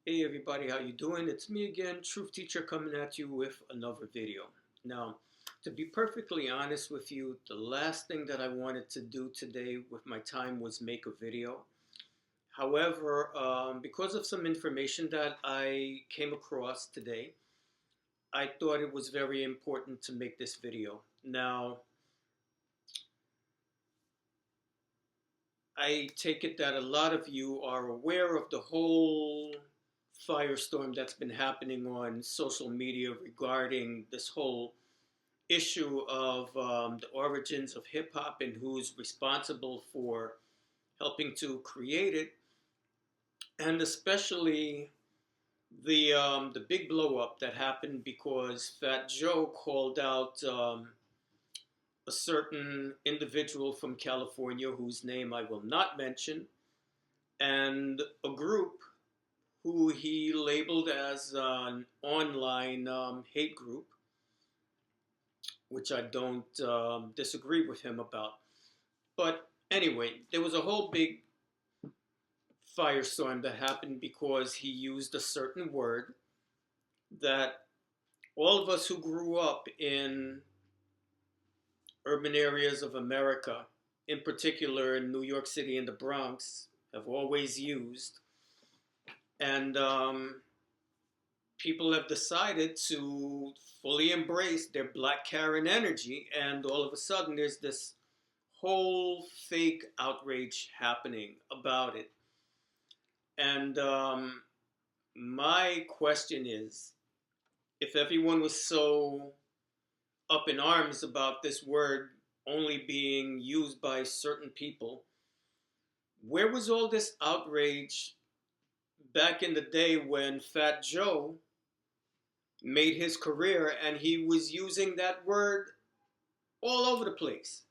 Hey everybody, how you doing? It's me again, Truth Teacher, coming at you with another video. Now, to be perfectly honest with you, the last thing that I wanted to do today with my time was make a video. However, because of some information that I came across today, I thought it was very important to make this video. Now, I take it that a lot of you are aware of the whole firestorm that's been happening on social media regarding this whole issue of the origins of hip hop and who's responsible for helping to create it, and especially the big blow up that happened because Fat Joe called out a certain individual from California whose name I will not mention, and a group who he labeled as an online hate group, which I don't disagree with him about. But anyway, there was a whole big firestorm that happened because he used a certain word that all of us who grew up in urban areas of America, in particular in New York City and the Bronx, have always used. And people have decided to fully embrace their Black Karen energy, and all of a sudden there's this whole fake outrage happening about it. And my question is, if everyone was so up in arms about this word only being used by certain people, where was all this outrage back in the day when Fat Joe made his career and he was using that word all over the place?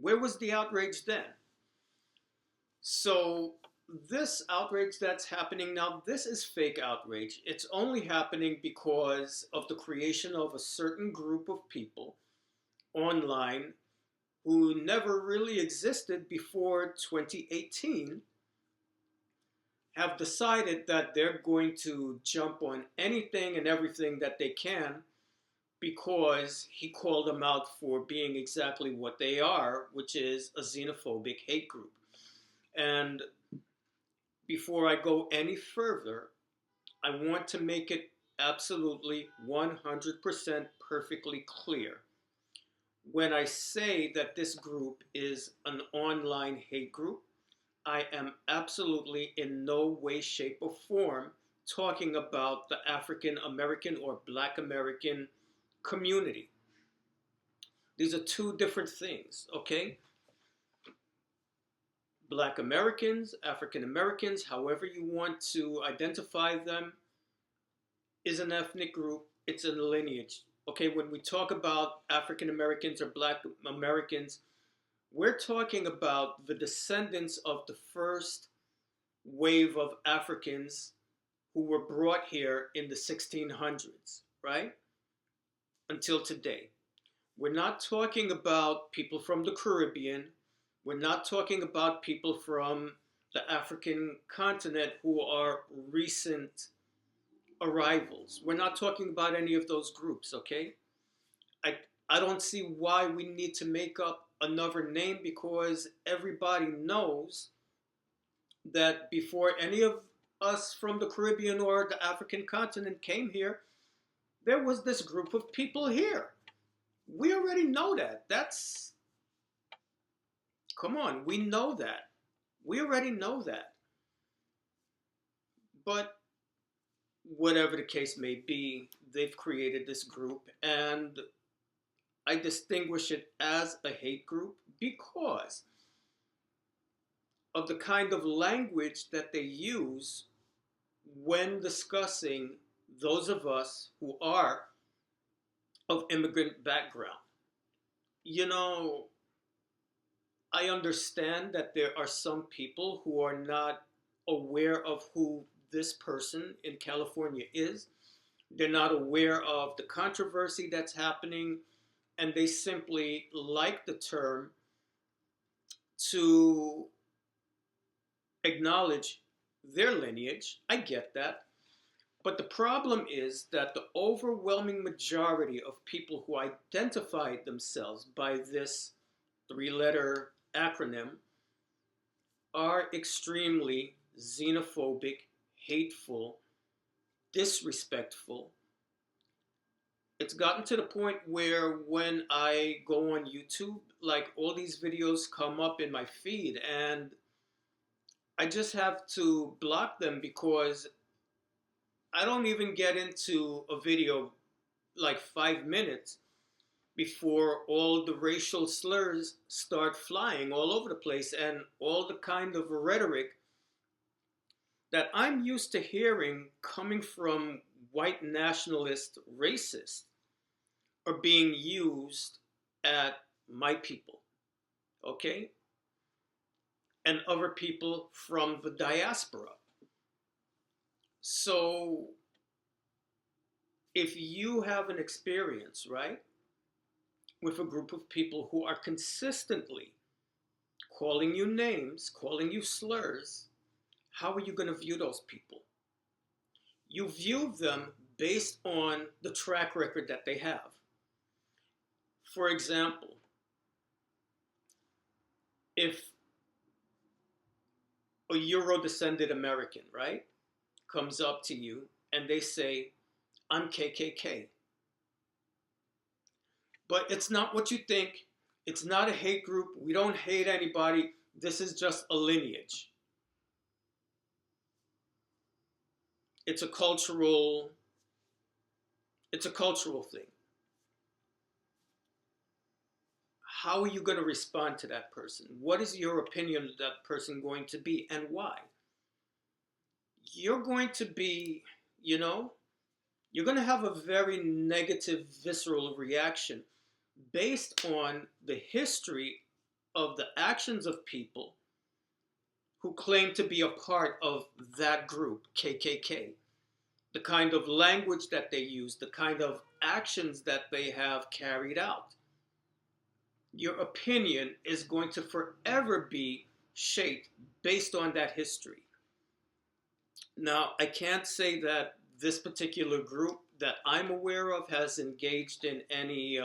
Where was the outrage then? So this outrage that's happening now, this is fake outrage. It's only happening because of the creation of a certain group of people online who never really existed before 2018, have decided that they're going to jump on anything and everything that they can because he called them out for being exactly what they are, which is a xenophobic hate group. And before I go any further, I want to make it absolutely 100% perfectly clear. When I say that this group is an online hate group, I am absolutely in no way, shape, or form talking about the African American or Black American community. These are two different things, okay? Black Americans, African Americans, however you want to identify them, is an ethnic group, it's a lineage. Okay, when we talk about African Americans or Black Americans, we're talking about the descendants of the first wave of Africans who were brought here in the 1600s, right? Until today. We're not talking about people from the Caribbean. We're not talking about people from the African continent who are recent arrivals. We're not talking about any of those groups, okay? I, I don't see why we need to make up another name because everybody knows that before any of us from the Caribbean or the African continent came here, there was this group of people here. We already know that. Come on, we know that. We already know that. But whatever the case may be, they've created this group, and I distinguish it as a hate group because of the kind of language that they use when discussing those of us who are of immigrant background. You know, I understand that there are some people who are not aware of who this person in California is. They're not aware of the controversy that's happening, and they simply like the term to acknowledge their lineage. I get that. But the problem is that the overwhelming majority of people who identify themselves by this three-letter acronym are extremely xenophobic, hateful, disrespectful. It's gotten to the point where when I go on YouTube, like all these videos come up in my feed and I just have to block them because I don't even get into a video like 5 minutes before all the racial slurs start flying all over the place and all the kind of rhetoric that I'm used to hearing coming from white nationalist racists are being used at my people, okay? And other people from the diaspora. So if you have an experience, right, with a group of people who are consistently calling you names, calling you slurs, how are you going to view those people? You view them based on the track record that they have. For example, if a Euro-descended American, right, comes up to you and they say, I'm KKK. But it's not what you think. It's not a hate group. We don't hate anybody. This is just a lineage. It's a cultural thing. How are you going to respond to that person? What is your opinion of that person going to be and why? You're going to be, you're going to have a very negative, visceral reaction based on the history of the actions of people who claim to be a part of that group, KKK. The kind of language that they use, the kind of actions that they have carried out. Your opinion is going to forever be shaped based on that history. Now, I can't say that this particular group that I'm aware of has engaged in any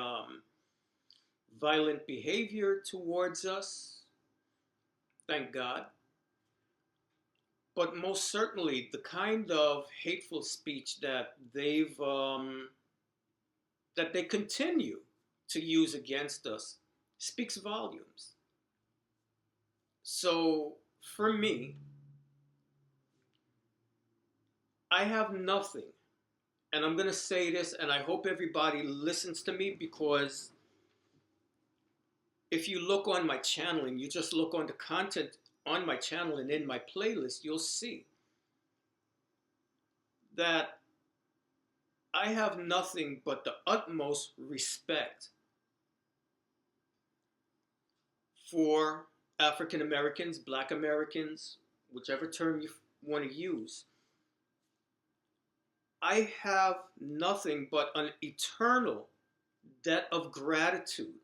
violent behavior towards us. Thank God. But most certainly, the kind of hateful speech that they continue to use against us speaks volumes. So for me, I have nothing, and I'm going to say this, and I hope everybody listens to me, because if you look on my channel and you just look on the content on my channel and in my playlist, you'll see that I have nothing but the utmost respect for African Americans, Black Americans, whichever term you want to use. I have nothing but an eternal debt of gratitude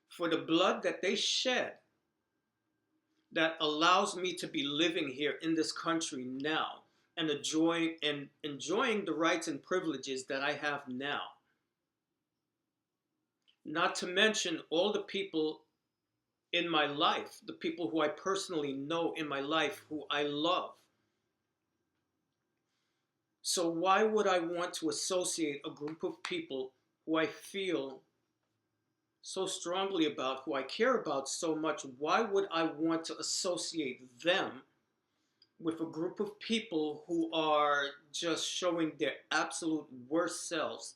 for the blood that they shed that allows me to be living here in this country now and enjoying the rights and privileges that I have now. Not to mention all the people in my life, the people who I personally know in my life, who I love. So why would I want to associate a group of people who I feel so strongly about, who I care about so much? Why would I want to associate them with a group of people who are just showing their absolute worst selves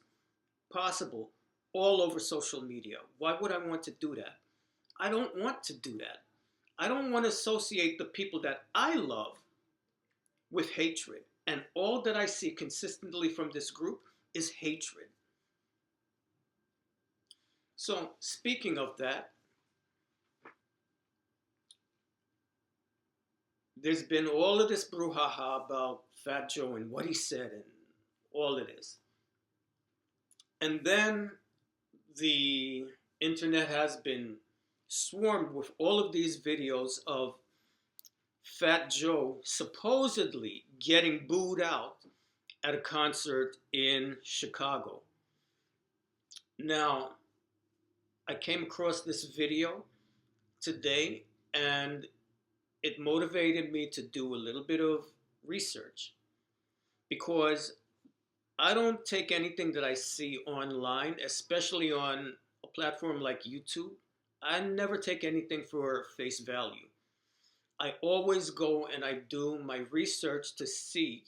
possible all over social media? Why would I want to do that? I don't want to do that. I don't want to associate the people that I love with hatred. And all that I see consistently from this group is hatred. So, speaking of that, there's been all of this brouhaha about Fat Joe and what he said and all of this. And then the internet has been swarmed with all of these videos of Fat Joe supposedly getting booed out at a concert in Chicago. Now, I came across this video today and it motivated me to do a little bit of research because I don't take anything that I see online, especially on a platform like YouTube. I never take anything for face value. I always go and I do my research to see,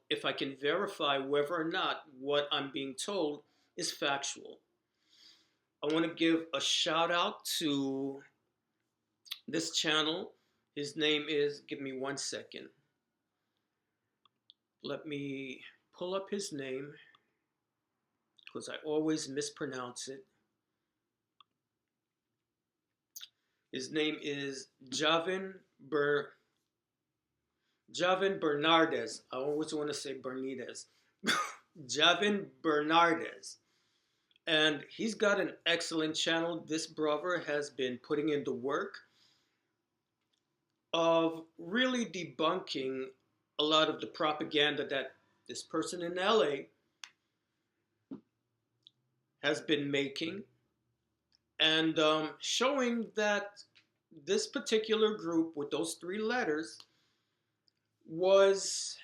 if I can verify whether or not what I'm being told is factual. I want to give a shout out to this channel. His name is, give me 1 second. Let me pull up his name because I always mispronounce it. His name is JAVEN Bernardez. I always want to say Bernardez. JAVEN Bernardez. And he's got an excellent channel. This brother has been putting in the work of really debunking a lot of the propaganda that this person in LA has been making, and showing that this particular group with those 3 letters was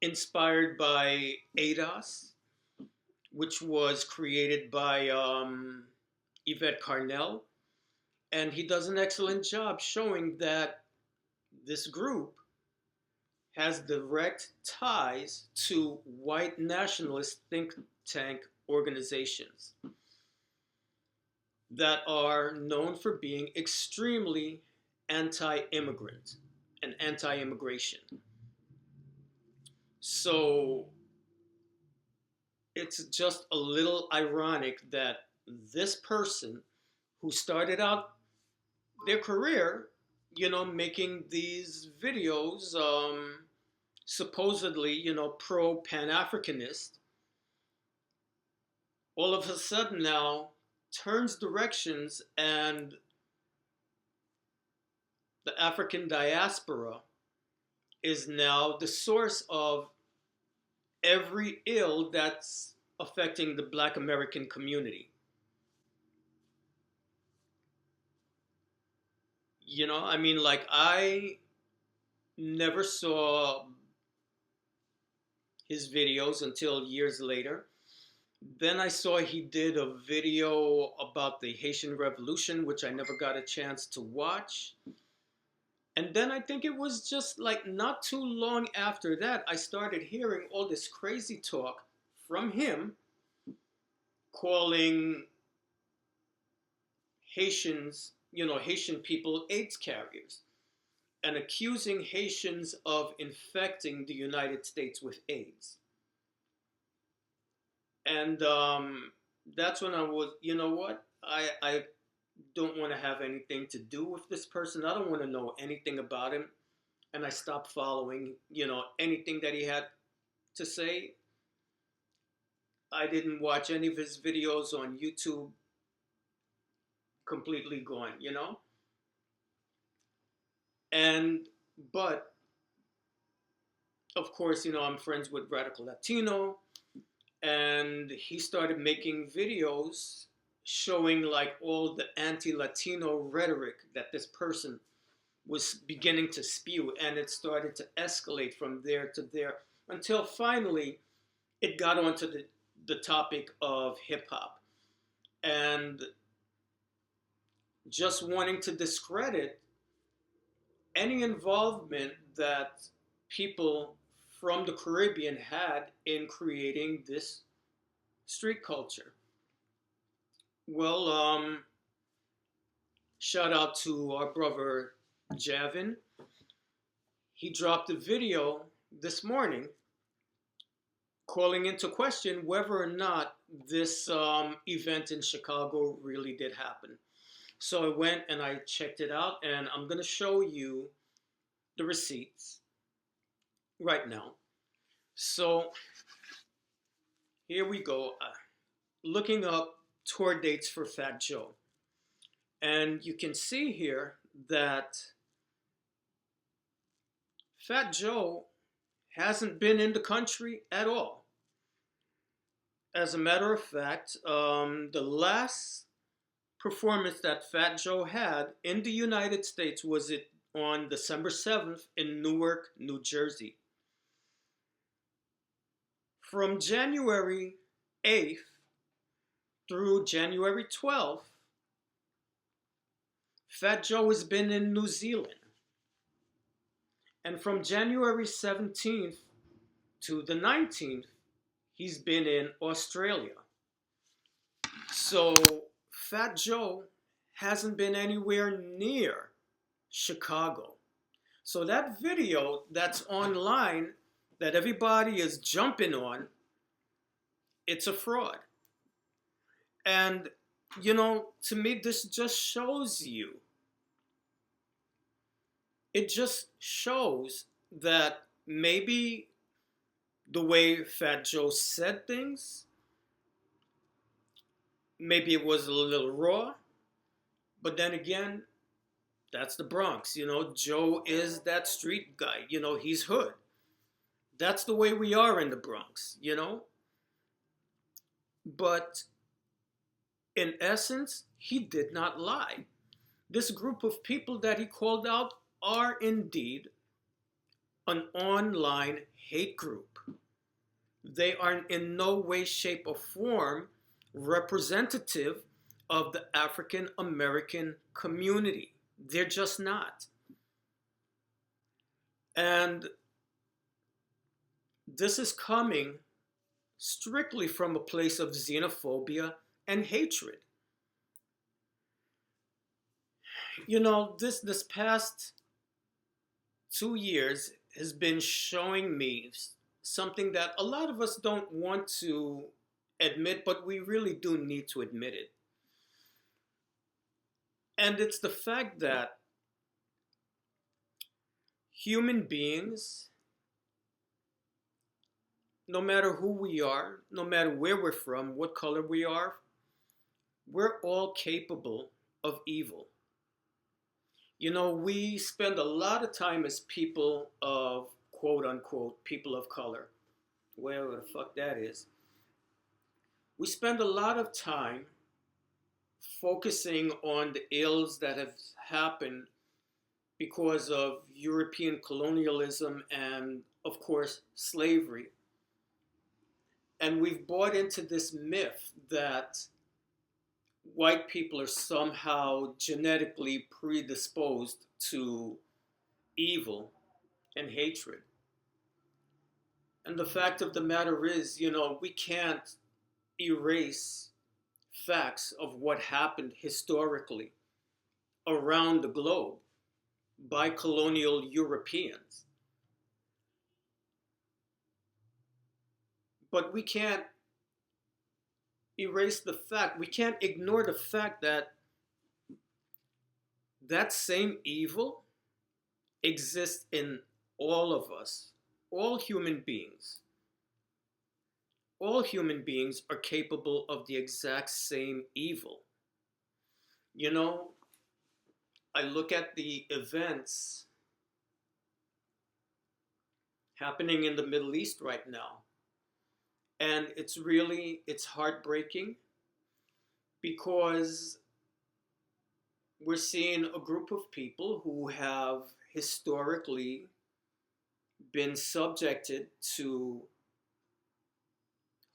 inspired by ADOS, which was created by Yvette Carnell. And he does an excellent job showing that this group has direct ties to white nationalist think tank organizations that are known for being extremely anti-immigrant and anti-immigration. So it's just a little ironic that this person who started out their career, making these videos, supposedly, pro-Pan-Africanist, all of a sudden now turns directions, and the African diaspora is now the source of every ill that's affecting the Black American community. I never saw his videos until years later. Then I saw he did a video about the Haitian Revolution, which I never got a chance to watch. And then I think it was just not too long after that, I started hearing all this crazy talk from him calling Haitians, Haitian people AIDS carriers, and accusing Haitians of infecting the United States with AIDS. And that's when I was, I don't want to have anything to do with this person. I don't want to know anything about him. And I stopped following, anything that he had to say. I didn't watch any of his videos on YouTube. Completely gone, But, of course, I'm friends with Radical Latino, and he started making videos showing all the anti-Latino rhetoric that this person was beginning to spew, and it started to escalate from there to there until finally it got onto the topic of hip-hop, and just wanting to discredit any involvement that people from the Caribbean had in creating this street culture. Well, shout out to our brother Javin. He dropped a video this morning calling into question whether or not this event in Chicago really did happen. So I went and I checked it out, and I'm going to show you the receipts right now. So here we go, looking up tour dates for Fat Joe. And you can see here that Fat Joe hasn't been in the country at all. As a matter of fact, the last performance that Fat Joe had in the United States was it on December 7th in Newark, New Jersey. From January 8th through January 12th, Fat Joe has been in New Zealand. And from January 17th to the 19th, he's been in Australia. So Fat Joe hasn't been anywhere near Chicago. So that video that's online that everybody is jumping on, it's a fraud. And, you know, to me, this just shows you. It just shows that maybe the way Fat Joe said things, maybe it was a little raw, but then again, that's the Bronx. You know, Joe is that street guy. You know, he's hood. That's the way we are in the Bronx, you know? But in essence, he did not lie. This group of people that he called out are indeed an online hate group. They are in no way, shape, or form representative of the African American community. They're just not. And this is coming strictly from a place of xenophobia and hatred. You know, this past 2 years has been showing me something that a lot of us don't want to admit, but we really do need to admit it. And it's the fact that human beings, no matter who we are, no matter where we're from, what color we are, we're all capable of evil. You know, we spend a lot of time as people of, quote unquote, people of color, whatever the fuck that is. We spend a lot of time focusing on the ills that have happened because of European colonialism and, of course, slavery. And we've bought into this myth that white people are somehow genetically predisposed to evil and hatred. And the fact of the matter is, you know, we can't erase facts of what happened historically around the globe by colonial Europeans. But we can't erase the fact, we can't ignore the fact that that same evil exists in all of us, all human beings. All human beings are capable of the exact same evil. You know, I look at the events happening in the Middle East right now, and it's heartbreaking because we're seeing a group of people who have historically been subjected to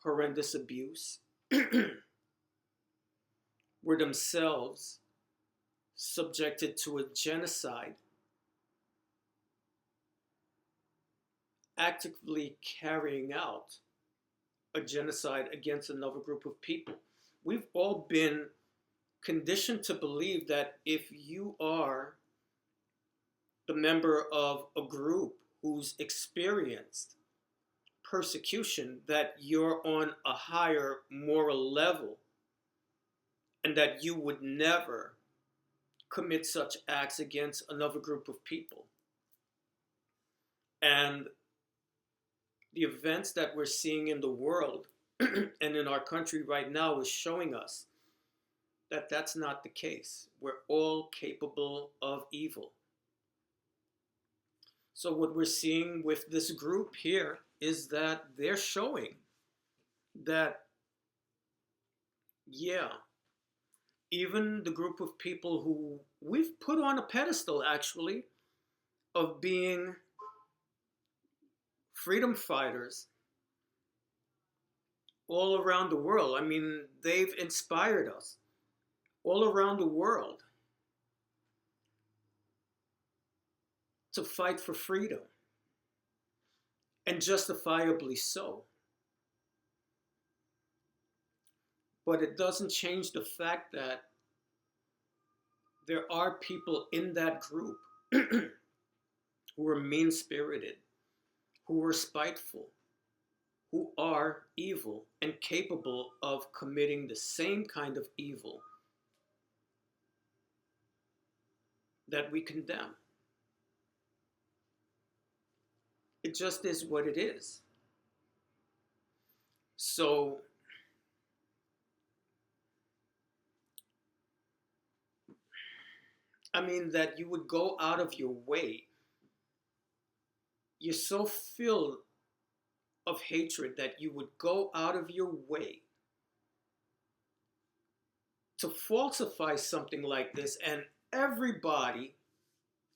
horrendous abuse, were themselves subjected to a genocide, actively carrying out a genocide against another group of people. We've all been conditioned to believe that if you are the member of a group who's experienced persecution, that you're on a higher moral level and that you would never commit such acts against another group of people. And the events that we're seeing in the world and in our country right now is showing us that that's not the case. We're all capable of evil. So what we're seeing with this group here is that they're showing that, yeah, even the group of people who we've put on a pedestal actually of being freedom fighters all around the world. I mean, they've inspired us all around the world to fight for freedom, and justifiably so. But it doesn't change the fact that there are people in that group who are mean-spirited, who are spiteful, who are evil and capable of committing the same kind of evil that we condemn. It just is what it is. So, I mean, that you would go out of your way. You're so filled of hatred that you would go out of your way to falsify something like this, and everybody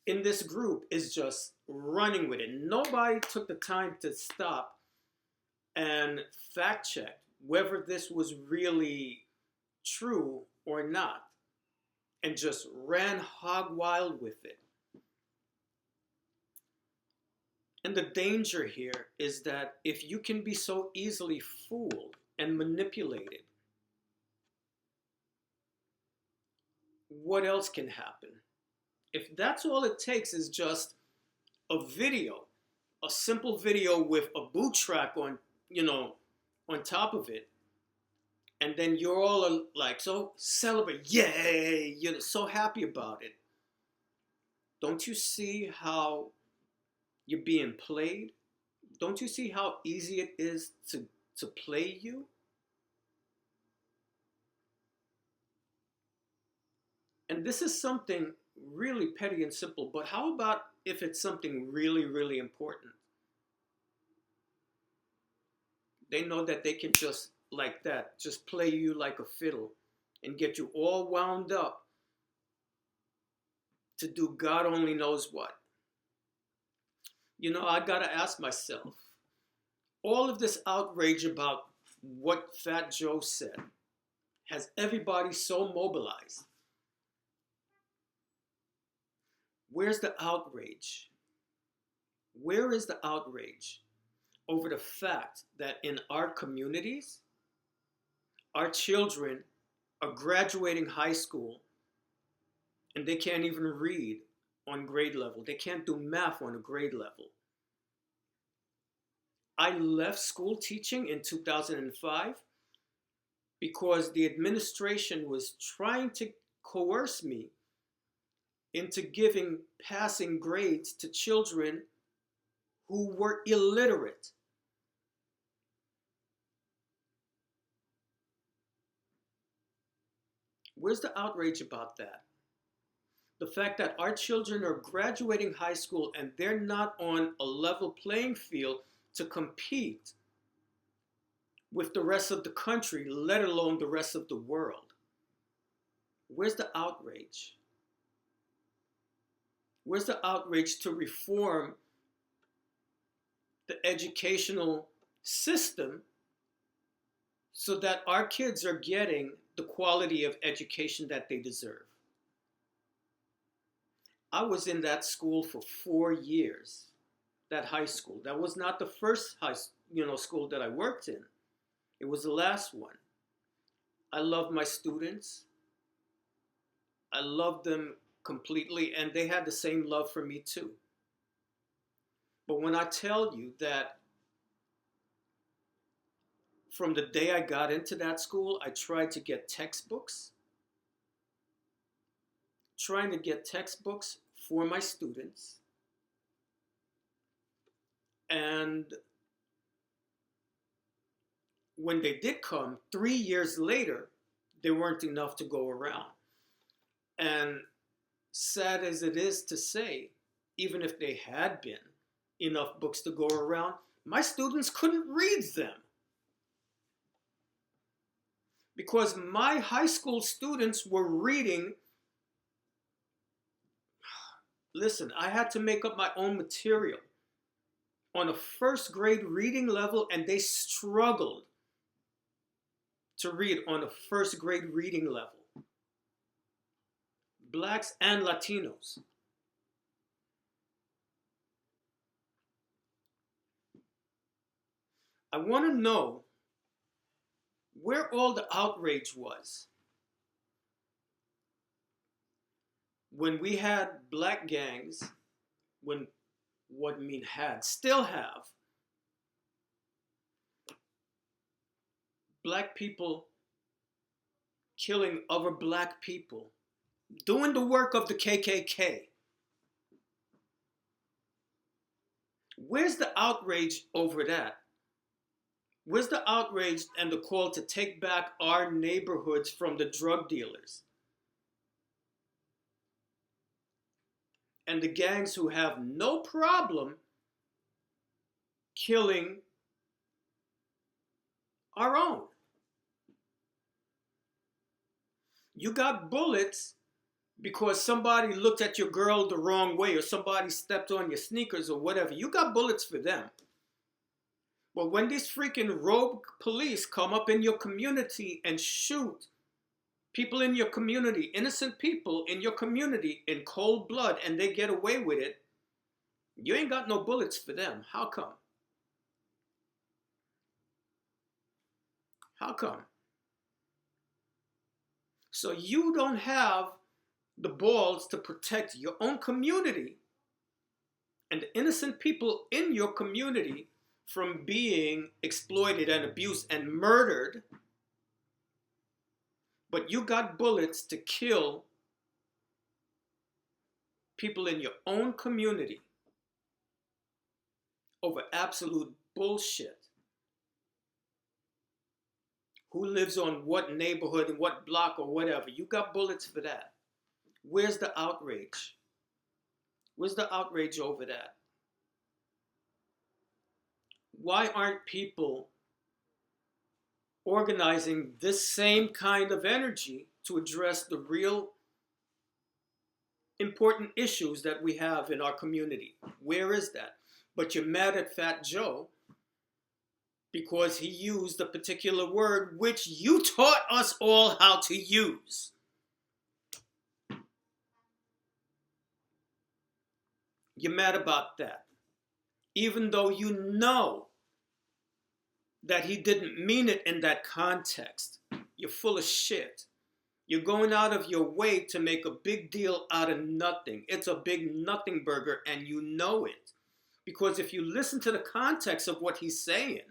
in this group is just running with it. Nobody took the time to stop and fact check whether this was really true or not, and just ran hog wild with it. And the danger here is that if you can be so easily fooled and manipulated, what else can happen? If that's all it takes is just a video, a simple video with a boot track on, on top of it, and then you're all like so celebrate, yay, you're so happy about it. Don't you see how you're being played? Don't you see how easy it is to play you? And this is something really petty and simple, but how about if it's something really, really important? They know that they can just like that, just play you like a fiddle and get you all wound up to do God only knows what. I gotta ask myself, all of this outrage about what Fat Joe said has everybody so mobilized. Where's the outrage? Where is the outrage over the fact that in our communities, our children are graduating high school and they can't even read on grade level. They can't do math on a grade level. I left school teaching in 2005 because the administration was trying to coerce me into giving passing grades to children who were illiterate. Where's the outrage about that? The fact that our children are graduating high school and they're not on a level playing field to compete with the rest of the country, let alone the rest of the world. Where's the outrage? Where's the outrage to reform the educational system so that our kids are getting the quality of education that they deserve? I was in that school for 4 years, that high school. That was not the first school that I worked in. It was the last one. I love my students. I loved them completely, and they had the same love for me too. But when I tell you that from the day I got into that school, I tried to get textbooks, trying to get textbooks for my students. And when they did come, 3 years later, there weren't enough to go around. And sad as it is to say, even if they had been enough books to go around, my students couldn't read them. Because my high school students were reading, listen, I had to make up my own material on a first grade reading level, and they struggled to read on a first grade reading level. Blacks and Latinos. I want to know where all the outrage was when we had black gangs, still have black people killing other black people, doing the work of the KKK. Where's the outrage over that? Where's the outrage and the call to take back our neighborhoods from the drug dealers and the gangs who have no problem killing our own? You got bullets because somebody looked at your girl the wrong way or somebody stepped on your sneakers or whatever. You got bullets for them. But when these freaking rogue police come up in your community and shoot people in your community, innocent people in your community in cold blood, and they get away with it, you ain't got no bullets for them. How come? How come? So you don't have the balls to protect your own community and the innocent people in your community from being exploited and abused and murdered, but you got bullets to kill people in your own community over absolute bullshit. Who lives on what neighborhood and what block or whatever. You got bullets for that. Where's the outrage? Where's the outrage over that? Why aren't people organizing this same kind of energy to address the real important issues that we have in our community? Where is that? But you're mad at Fat Joe because he used a particular word which you taught us all how to use. You're mad about that, even though you know that he didn't mean it in that context. You're full of shit. You're going out of your way to make a big deal out of nothing. It's a big nothing burger, and you know it. Because if you listen to the context of what he's saying,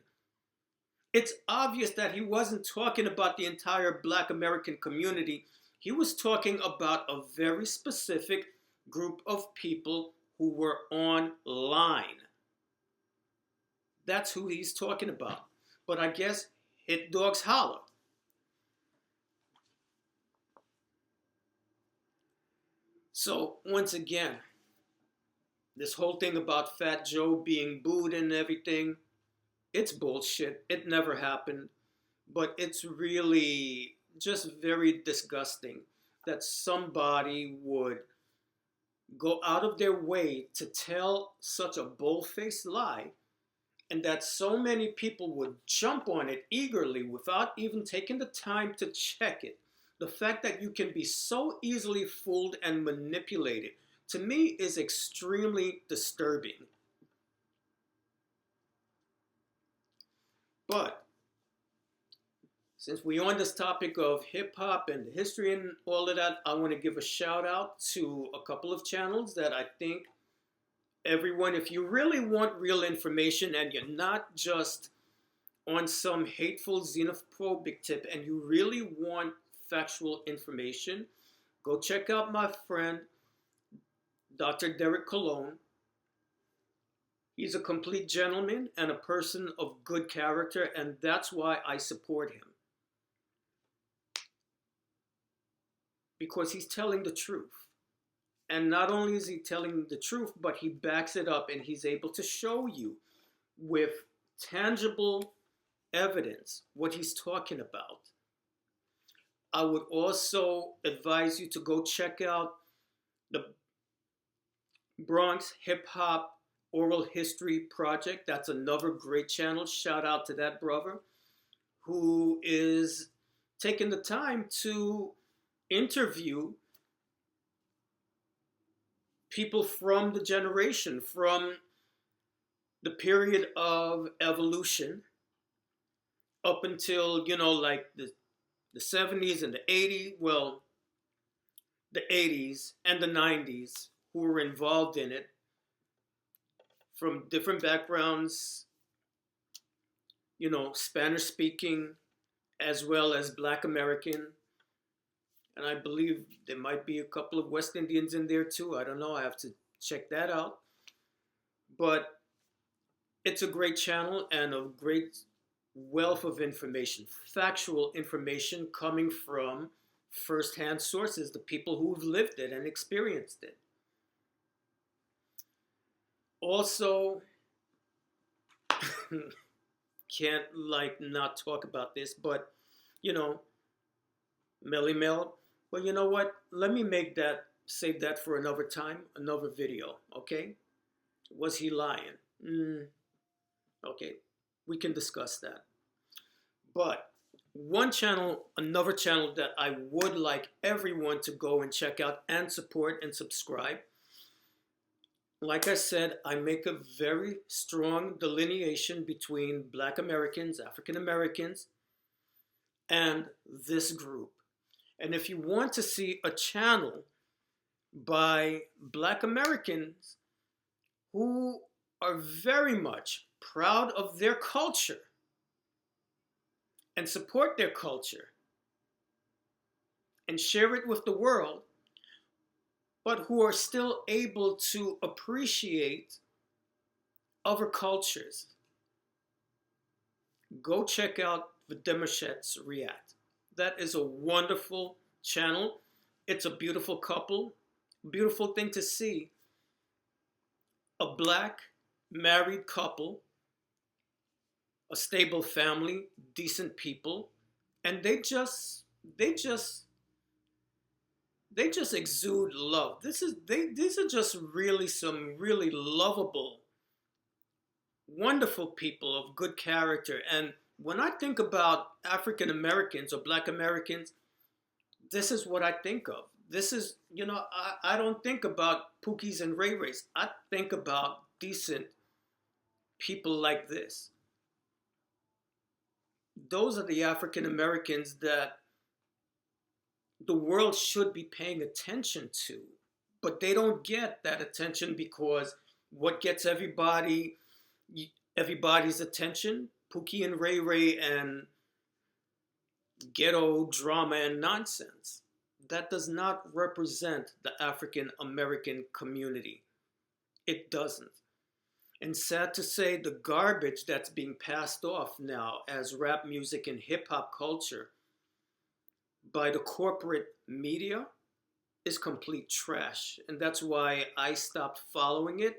it's obvious that he wasn't talking about the entire Black American community. He was talking about a very specific group of people who were online. That's who he's talking about. But I guess hit dogs holler. So once again, this whole thing about Fat Joe being booed and everything, it's bullshit. It never happened. But it's really just very disgusting that somebody would go out of their way to tell such a bold-faced lie, and that so many people would jump on it eagerly without even taking the time to check it. The fact that you can be so easily fooled and manipulated, to me, is extremely disturbing. But since we're on this topic of hip-hop and the history and all of that, I want to give a shout out to a couple of channels that I think everyone, if you really want real information and you're not just on some hateful xenophobic tip and you really want factual information, go check out my friend, Dr. Derek Cologne. He's a complete gentleman and a person of good character, and that's why I support him. Because he's telling the truth. And not only is he telling the truth, but he backs it up and he's able to show you with tangible evidence what he's talking about. I would also advise you to go check out the Bronx Hip Hop Oral History Project. That's another great channel. Shout out to that brother who is taking the time to interview people from the generation, from the period of evolution up until, like the 70s and the 80s, well, the 80s and the 90s, who were involved in it from different backgrounds, Spanish speaking as well as Black American. And I believe there might be a couple of West Indians in there too. I don't know. I have to check that out. But it's a great channel and a great wealth of information, factual information coming from firsthand sources, the people who've lived it and experienced it. Also, can't not talk about this, but Melly Mel. But you know what? Let me save that for another time, another video, okay? Was he lying? Okay, we can discuss that. But another channel that I would like everyone to go and check out and support and subscribe. Like I said, I make a very strong delineation between Black Americans, African Americans, and this group. And if you want to see a channel by Black Americans who are very much proud of their culture and support their culture and share it with the world, but who are still able to appreciate other cultures, go check out the DeMets React. That is a wonderful channel. It's a beautiful couple, beautiful thing to see. A Black married couple, a stable family, decent people, and they just exude love. These are just really some really lovable, wonderful people of good character. And when I think about African Americans or Black Americans, this is what I think of. This is, I don't think about Pookies and Ray Rays. I think about decent people like this. Those are the African Americans that the world should be paying attention to. But they don't get that attention because what gets everybody's attention? Pookie and Ray Ray and ghetto drama and nonsense. That does not represent the African American community. It doesn't. And sad to say, the garbage that's being passed off now as rap music and hip hop culture by the corporate media is complete trash. And that's why I stopped following it,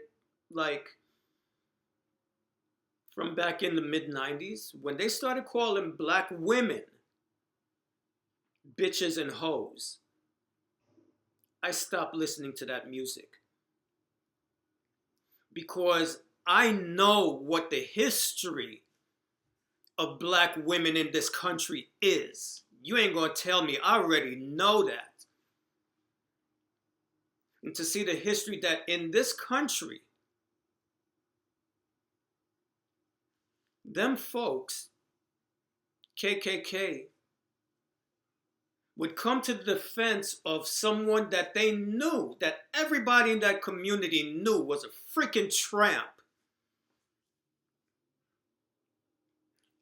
from back in the mid-90s, when they started calling Black women bitches and hoes. I stopped listening to that music because I know what the history of Black women in this country is. You ain't gonna tell me. I already know that. And to see the history that in this country, them folks, KKK, would come to the defense of someone that they knew, that everybody in that community knew was a freaking tramp.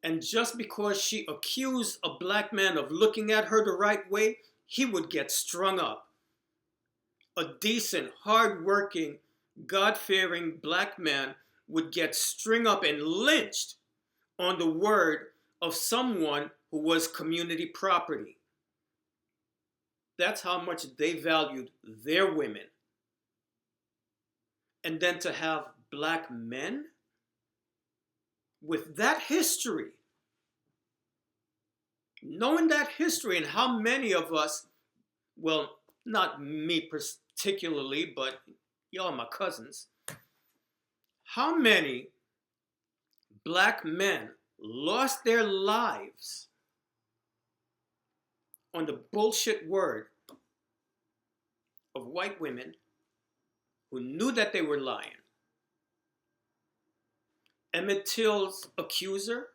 And just because she accused a Black man of looking at her the right way, he would get strung up. A decent, hard-working, God-fearing Black man would get strung up and lynched on the word of someone who was community property. That's how much they valued their women. And then to have black men with that history, knowing that history and how many of us, well, not me particularly, but y'all are my cousins, how many black men lost their lives on the bullshit word of white women who knew that they were lying. Emmett Till's accuser,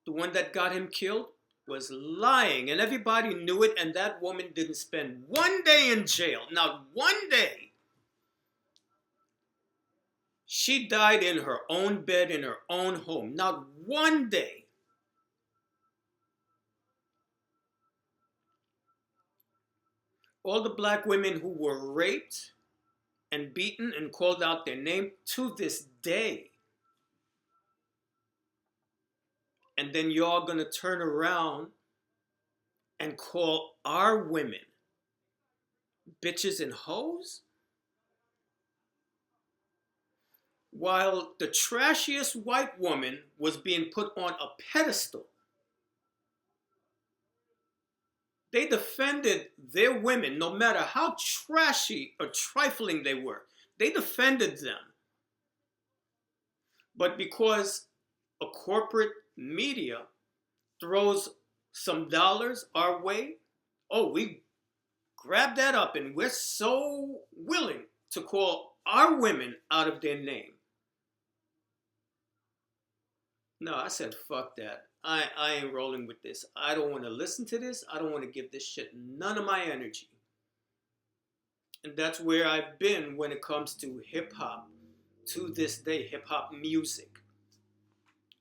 the one that got him killed, was lying, and everybody knew it, and that woman didn't spend one day in jail, not one day. She died in her own bed, in her own home, not one day. All the black women who were raped and beaten and called out their name to this day. And then y'all gonna turn around and call our women bitches and hoes? While the trashiest white woman was being put on a pedestal, they defended their women, no matter how trashy or trifling they were. They defended them. But because a corporate media throws some dollars our way, oh, we grab that up and we're so willing to call our women out of their name. No, I said, fuck that. I ain't rolling with this. I don't want to listen to this. I don't want to give this shit none of my energy. And that's where I've been when it comes to hip-hop. To this day, hip-hop music.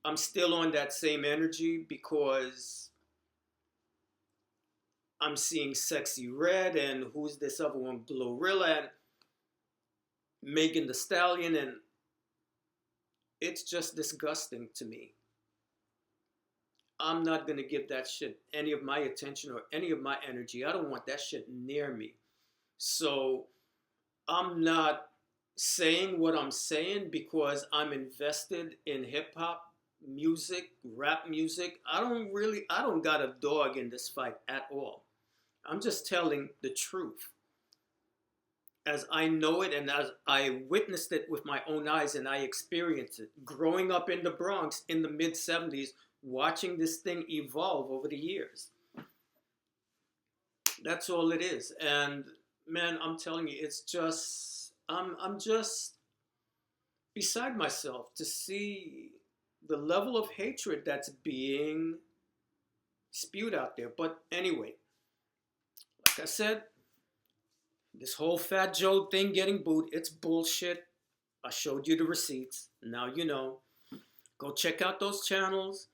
I'm still on that same energy because I'm seeing Sexy Red and who's this other one, Glorilla and Megan Thee Stallion, and it's just disgusting to me. I'm not going to give that shit any of my attention or any of my energy. I don't want that shit near me. So I'm not saying what I'm saying because I'm invested in hip-hop music, rap music. I don't got a dog in this fight at all. I'm just telling the truth as I know it and as I witnessed it with my own eyes and I experienced it. Growing up in the Bronx in the mid-70s, watching this thing evolve over the years. That's all it is. And man, I'm telling you, it's just, I'm just beside myself to see the level of hatred that's being spewed out there. But anyway, like I said, this whole Fat Joe thing getting booed, it's bullshit. I showed you the receipts. Now you know. Go check out those channels.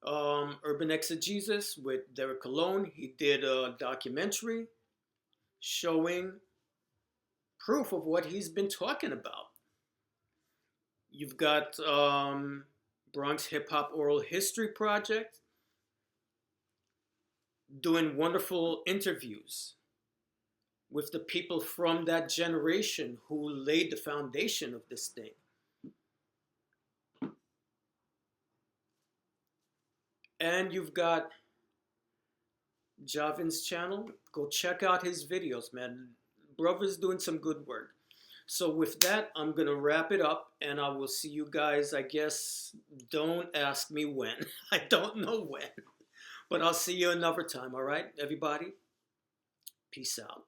Urban Exegesis with Derek Colon. He did a documentary showing proof of what he's been talking about. You've got Bronx Hip Hop Oral History Project doing wonderful interviews with the people from that generation who laid the foundation of this thing. And you've got Javins' channel. Go check out his videos, man. Brother's doing some good work. So with that, I'm going to wrap it up, and I will see you guys, I guess, don't ask me when. I don't know when. But I'll see you another time, all right, everybody? Peace out.